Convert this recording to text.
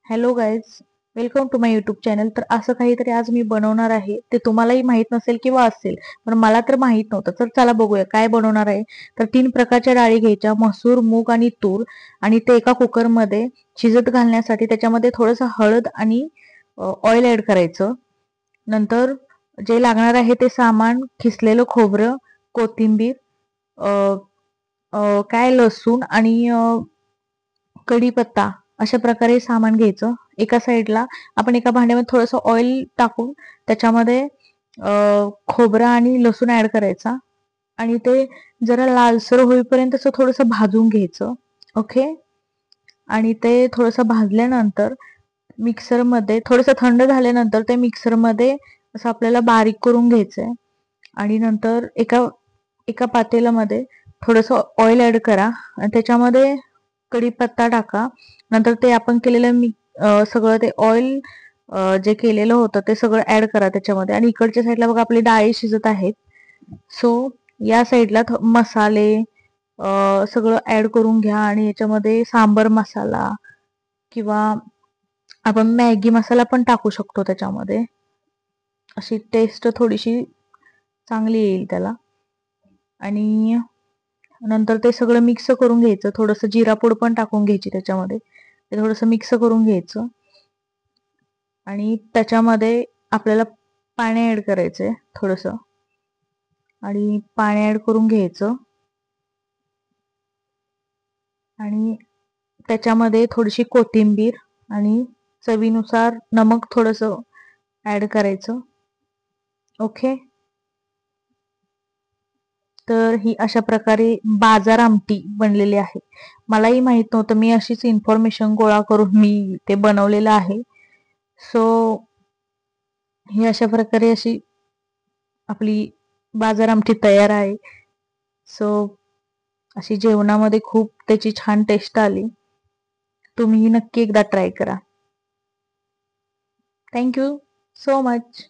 Hello guys, welcome to my YouTube channel. तर असं काहीतरी आज मी बनवणार आहे. ते तुम्हालाही माहित नसेल किंवा असेल, पण मला तर माहित नव्हतं. तर चला बघूया काय बनवणार आहे. तर 3 प्रकारच्या डाळी घ्यायच्या, मसूर, मूग आणि तूर, आणि ते एका कुकरमध्ये शिजत घालण्यासाठी त्याच्यामध्ये थोडंसं हळद आणि ऑइल ऍड करायचं. नंतर जे लागणार आहे ते सामान, खिसलेलं खोबरं, कोथिंबीर, काय लसूण आणि कढीपत्ता, अशा प्रकारे सामान घ्यायचं. एका साईडला आपण एका भांड्यामध्ये थोडंसं ऑइल टाकून त्याच्यामध्ये खोबरा आणि लसूण ऍड करायचा आणि ते जरा लालसर होईपर्यंत असं थोडंसं भाजून घ्यायचं. ओके. आणि ते थोडंसं भाजल्यानंतर मिक्सरमध्ये, थोडंसं थंड झाल्यानंतर ते मिक्सरमध्ये असं आपल्याला बारीक करून घ्यायचंय. आणि नंतर एका एका पातेल्यामध्ये थोडंसं ऑइल ऍड करा आणि त्याच्यामध्ये कढीपत्ता टाका. नंतर ते आपण केलेलं सगळं ते ऑइल जे केलेलं होतं ते सगळं ऍड करा त्याच्यामध्ये. आणि इकडच्या साईडला बघा आपली डाळी शिजत आहेत. सो या साईडला मसाले सगळं ऍड करून घ्या. आणि याच्यामध्ये सांबर मसाला किंवा आपण मॅगी मसाला पण टाकू शकतो त्याच्यामध्ये. अशी टेस्ट थोडीशी चांगली येईल त्याला. आणि नंतर ते सगळं मिक्स करून घ्यायचं. थोडंसं जिरा पूड पण टाकून घ्यायची त्याच्यामध्ये. ते थोडंसं मिक्स करून घ्यायचं आणि त्याच्यामध्ये आपल्याला पाणी ऍड करायचंय थोडंसं. आणि पाणी ऍड करून घ्यायचं आणि त्याच्यामध्ये थोडीशी कोथिंबीर आणि चवीनुसार नमक थोडंसं ऍड करायचं. ओके. तर ही अशा प्रकारे बाजार आमटी बनलेली आहे. मलाही माहित नव्हतं. मी अशीच इन्फॉर्मेशन गोळा करून मी ते बनवलेलं आहे. सो ही अशा प्रकारे अशी आपली बाजार आमटी तयार आहे. सो अशी जेवणामध्ये खूप त्याची छान टेस्ट आली. तुम्हीही नक्की एकदा ट्राय करा. Thank you so much.